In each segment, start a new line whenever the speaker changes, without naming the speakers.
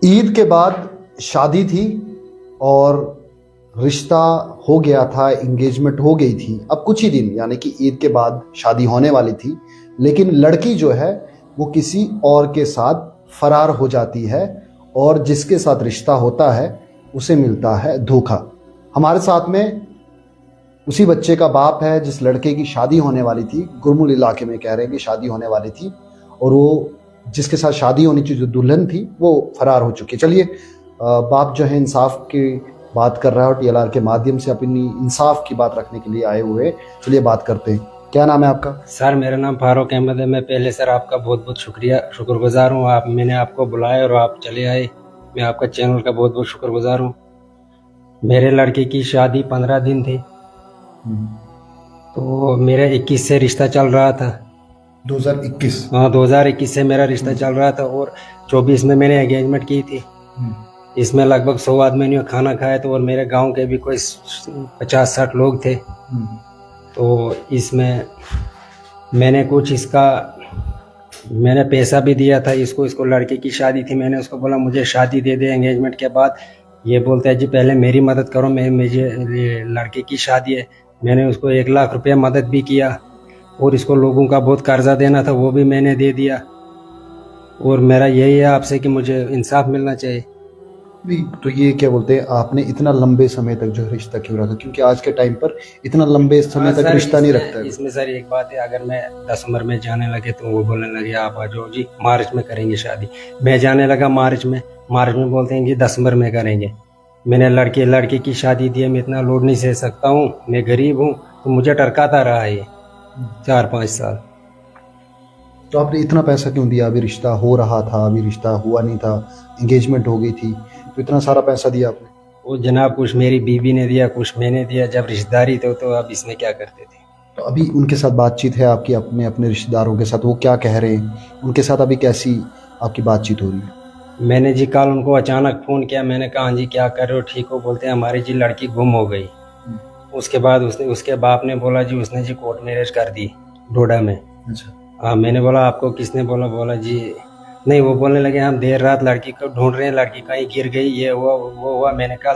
ईद के बाद शादी थी और रिश्ता हो गया था, एंगेजमेंट हो गई थी। अब कुछ ही दिन यानी कि ईद के बाद शादी होने वाली थी, लेकिन लड़की जो है वो किसी और के साथ फरार हो जाती है और जिसके साथ रिश्ता होता है उसे मिलता है धोखा। हमारे साथ में उसी बच्चे का बाप है जिस लड़के की शादी होने वाली थी, गुरमुल इलाके में कह रहे हैं कि शादी होने वाली थी, और वो जिसके साथ शादी होनी थी, जो दुल्हन थी, वो फरार हो चुकी है। चलिए, बाप जो है इंसाफ की बात कर रहा है और टीएलआर के माध्यम से अपनी इंसाफ की बात रखने के लिए आए हुए। चलिए बात करते हैं। क्या नाम है आपका?
सर मेरा नाम फारूक अहमद है। मैं पहले सर आपका बहुत बहुत शुक्रगुजार हूँ। मैंने आपको बुलाया और आप चले आए। मैं आपका चैनल का बहुत बहुत शुक्रगुजार हूँ। मेरे लड़के की शादी 15 दिन थी, तो मेरा 21 से रिश्ता चल रहा था।
2021?
हाँ, 2021 से मेरा रिश्ता चल रहा था और 24 में मैंने एंगेजमेंट की थी। इसमें लगभग 100 आदमी ने खाना खाया था और मेरे गांव के भी कोई 50-60 लोग थे। तो इसमें मैंने कुछ मैंने पैसा भी दिया था इसको लड़के की शादी थी। मैंने उसको बोला मुझे शादी दे दे एंगेजमेंट के बाद। ये बोलता है जी पहले मेरी मदद करो, मुझे लड़के की शादी है। मैंने उसको 1 लाख रुपया मदद भी किया और इसको लोगों का बहुत कर्जा देना था, वो भी मैंने दे दिया। और मेरा यही है आपसे कि मुझे इंसाफ मिलना चाहिए।
तो ये क्या बोलते हैं, आपने इतना लंबे समय तक जो रिश्ता क्यों रखा? क्योंकि आज के टाइम पर इतना लंबे समय तक रिश्ता नहीं रखता है।
इसमें सर एक बात है, अगर मैं 10 उम्र में जाने लगे तो वो बोलने लगे आप आ जाओ जी, मार्च में करेंगे शादी। मैं जाने लगा मार्च में बोलते हैं जी 10 उम्र में करेंगे। मैंने लड़के की शादी दी है, मैं इतना लोड नहीं सह सकता हूँ, मैं गरीब हूँ, तो मुझे टरकाता रहा ये 4-5 साल।
तो आपने इतना पैसा क्यों दिया? अभी रिश्ता हो रहा था, अभी रिश्ता हुआ नहीं था, एंगेजमेंट हो गई थी, तो इतना सारा पैसा दिया आपने?
वो जनाब कुछ मेरी बीवी ने दिया, कुछ मैंने दिया। जब रिश्तेदारी थे तो अब इसमें क्या करते थे।
तो अभी उनके साथ बातचीत है आपकी, अपने रिश्तेदारों के साथ? वो क्या कह रहे हैं? उनके साथ अभी कैसी आपकी बातचीत हो रही है?
मैंने जी कल उनको अचानक फ़ोन किया। मैंने कहा हाँ जी क्या कर रहे हो, ठीक हो? बोलते हैं हमारी जी लड़की गुम हो गई। उसके बाद उसके बाप ने बोला जी उसने जी कोर्ट मैरिज कर दी डोडा में।
अच्छा।
हाँ, मैंने बोला आपको किसने बोला? बोला जी नहीं। वो बोलने लगे हम देर रात लड़की को ढूंढ रहे हैं, लड़की कहीं गिर गई, ये हुआ वो हुआ। मैंने कहा,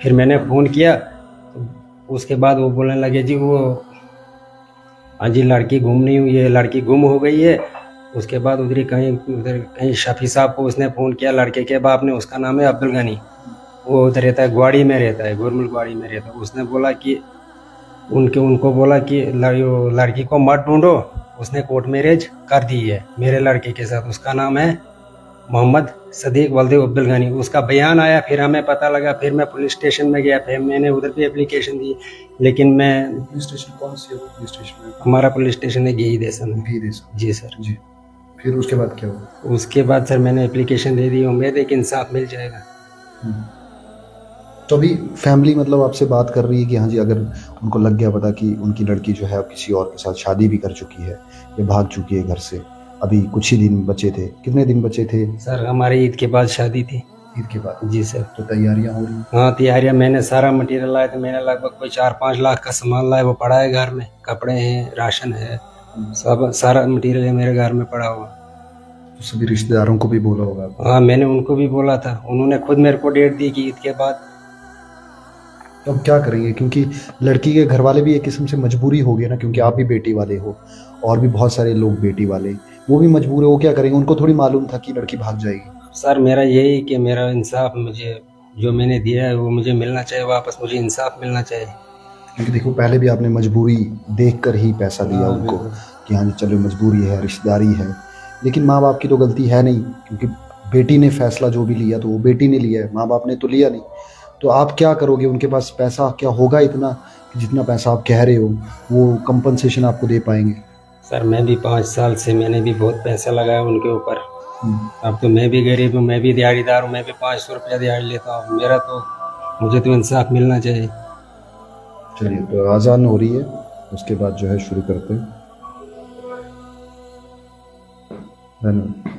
फिर मैंने फ़ोन किया तो उसके बाद वो बोलने लगे जी वो हाँ जी लड़की गुम नहीं हुई है, लड़की गुम हो गई है। उसके बाद उधर कहीं शफी साहब को उसने फ़ोन किया, लड़के के बाप ने, उसका नाम है अब्दुल गनी। वो उधर रहता है, ग्वाड़ी में रहता है, गुरमुल ग्वाड़ी में रहता है। उसने बोला कि उनको बोला कि लड़की को मत ढूंढो, उसने कोर्ट मैरिज कर दी है मेरे लड़के के साथ। उसका नाम है मोहम्मद सदीक वल्द अब्दुल गनी। उसका बयान आया, फिर हमें पता लगा, फिर मैं पुलिस स्टेशन में गया, फिर मैंने उधर भी एप्लीकेशन दी। लेकिन मैं
पुलिस स्टेशन कौन सी पुलिस स्टेशन है?
हमारा पुलिस स्टेशन है GE देसन। जी सर
जी। फिर उसके बाद क्या हुआ?
उसके बाद सर मैंने एप्लीकेशन दे दी, उम्मीद है कि इंसाफ मिल जाएगा।
तो अभी फैमिली मतलब आपसे बात कर रही है कि हाँ जी, अगर उनको लग गया पता कि उनकी लड़की जो है अब किसी और के साथ शादी भी कर चुकी है या भाग चुकी है घर से, अभी कुछ ही दिन बचे थे। कितने दिन बचे थे?
सर हमारी ईद के बाद शादी थी।
ईद के बाद?
जी सर।
तो तैयारियां हो रही हैं?
हाँ, तैयारियां। मैंने सारा मटेरियल लाया था। मैंने लगभग कोई 4-5 लाख का सामान लाया, वो पड़ा है घर में। कपड़े हैं, राशन है, सब सारा मटेरियल है मेरे घर में पड़ा हुआ।
तो सभी रिश्तेदारों को भी बोला होगा?
हाँ, मैंने उनको भी बोला था। उन्होंने खुद मेरे को डेट दी कि ईद के बाद।
तो अब क्या करेंगे? क्योंकि लड़की के घर वाले भी एक किस्म से मजबूरी हो गई ना, क्योंकि आप भी बेटी वाले हो और भी बहुत सारे लोग बेटी वाले, वो भी मजबूर है। वो क्या करेंगे? उनको थोड़ी मालूम था कि लड़की भाग जाएगी।
सर मेरा यही कि मेरा इंसाफ, मुझे जो मैंने दिया है वो मुझे मिलना चाहिए वापस। मुझे इंसाफ मिलना चाहिए।
क्योंकि देखो, पहले भी आपने मजबूरी देख कर ही पैसा दिया उनको कि हाँ जी चलो मजबूरी है, रिश्तेदारी है। लेकिन माँ बाप की तो गलती है नहीं, क्योंकि बेटी ने फैसला जो भी लिया तो वो बेटी ने लिया है, माँ बाप ने तो लिया नहीं। तो आप क्या करोगे? उनके पास पैसा क्या होगा इतना कि जितना पैसा आप कह रहे हो वो कंपनसेशन आपको दे पाएंगे?
सर मैं भी 5 साल से मैंने भी बहुत पैसा लगाया उनके ऊपर। अब तो मैं भी गरीब हूँ, मैं भी दिहाड़ीदार हूँ। मैं भी 500 रुपया दिहाड़ी लेता हूँ। मुझे तो इंसाफ मिलना चाहिए।
चलिए, तो आज़ान हो रही है, उसके बाद जो है शुरू करते हैं। धन्यवाद।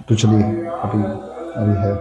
तो चलिए अभी अभी है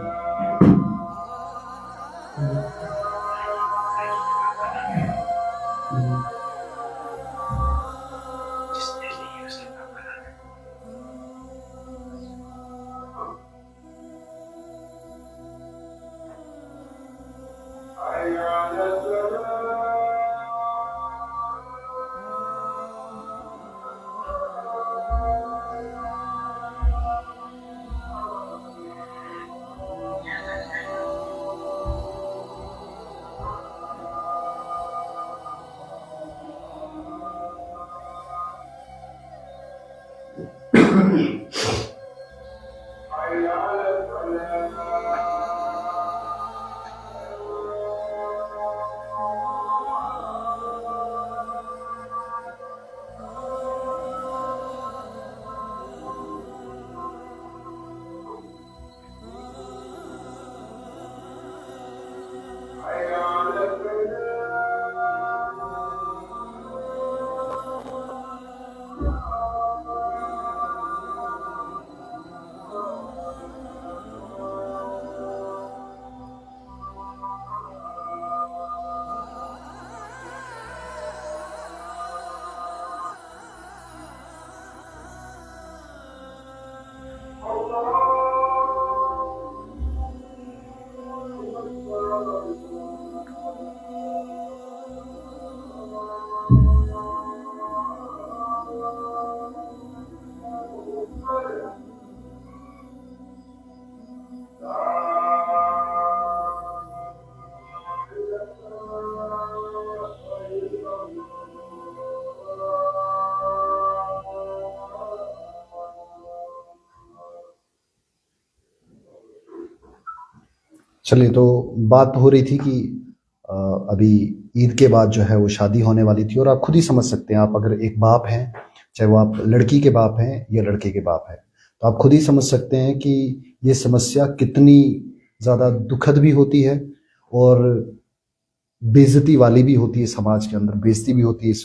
चलिए तो बात हो रही थी कि अभी ईद के बाद जो है वो शादी होने वाली थी और आप खुद ही समझ सकते हैं, आप अगर एक बाप हैं, चाहे वो आप लड़की के बाप हैं या लड़के के बाप हैं, तो आप खुद ही समझ सकते हैं कि ये समस्या कितनी ज़्यादा दुखद भी होती है और बेइज्जती वाली भी होती है। समाज के अंदर बेइज्जती भी होती है इस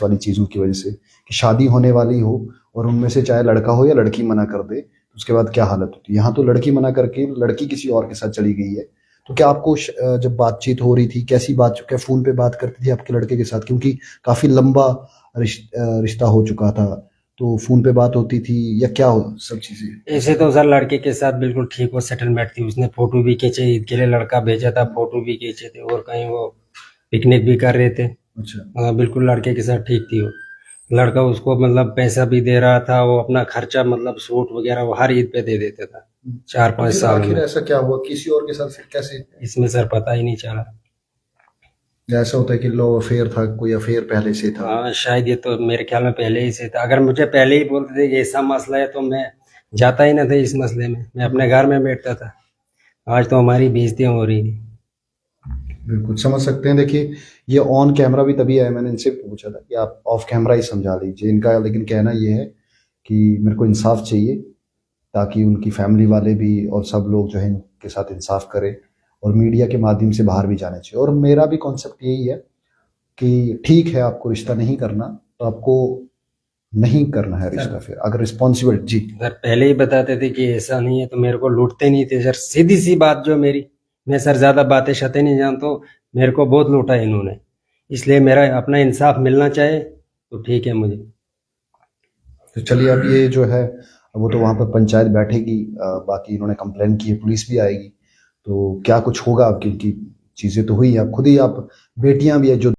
वाली चीज़ों की वजह से कि शादी होने वाली हो और उनमें से चाहे लड़का हो या लड़की मना कर दे तो उसके बाद क्या हालत होती है। यहाँ तो लड़की मना करके लड़की किसी और के साथ चली गई है। तो क्या आपको जब बातचीत हो रही थी, कैसी बात, क्या फ़ोन पे बात करती थी आपके लड़के के साथ, क्योंकि काफ़ी लंबा रिश्ता हो चुका था, तो फ़ोन पे बात होती थी या क्या हो सब चीज़ें?
ऐसे तो सर लड़के के साथ बिल्कुल ठीक वो सेटलमेंट थी, उसने फोटो भी खींचे, ईद के लिए लड़का भेजा था, फोटो भी खींचे थे और कहीं वो पिकनिक भी कर रहे थे।
अच्छा।
हाँ बिल्कुल लड़के के साथ ठीक थी वो। लड़का उसको मतलब पैसा भी दे रहा था, वो अपना खर्चा मतलब सूट वगैरह वो हर ईद पे दे देता था 4-5 साल
आखिर
में।
ऐसा क्या हुआ किसी और के साथ, फिर कैसे?
इसमें सर पता ही नहीं चला।
ऐसा होता है कि लव अफेयर था, कोई अफेयर पहले से था?
हाँ शायद ये तो मेरे ख्याल में पहले ही से था। अगर मुझे पहले ही बोलते थे कि ऐसा मसला है तो मैं जाता ही ना था इस मसले में, मैं अपने घर में बैठता था। आज तो हमारी बेइज्जतियां हो रही थी।
बिल्कुल समझ सकते हैं। देखिए ये ऑन कैमरा भी तभी आया, मैंने इनसे पूछा था कि आप ऑफ कैमरा ही समझा लीजिए इनका, लेकिन कहना ये है कि मेरे को इंसाफ चाहिए ताकि उनकी फैमिली वाले भी और सब लोग जो है इनके साथ इंसाफ करें और मीडिया के माध्यम से बाहर भी जाना चाहिए। और मेरा भी कॉन्सेप्ट यही है कि ठीक है आपको रिश्ता नहीं करना तो आपको नहीं करना है रिश्ता, फिर अगर रिस्पॉन्सिबिलिटी। जी
सर पहले ही बताते थे कि ऐसा नहीं है तो मेरे को लूटते नहीं थे सर। सीधी सी बात जो मेरी, मैं सर ज्यादा बातें शतें नहीं जानता हूँ, मेरे को बहुत लूटा इन्होंने, इसलिए मेरा अपना इंसाफ मिलना चाहे तो ठीक है मुझे।
तो चलिए अब ये जो है वो तो वहाँ पर पंचायत बैठेगी, बाकी इन्होंने कंप्लेन की है, पुलिस भी आएगी, तो क्या कुछ होगा, क्योंकि चीज़ें तो हुई, आप खुद ही, आप बेटियां भी है जो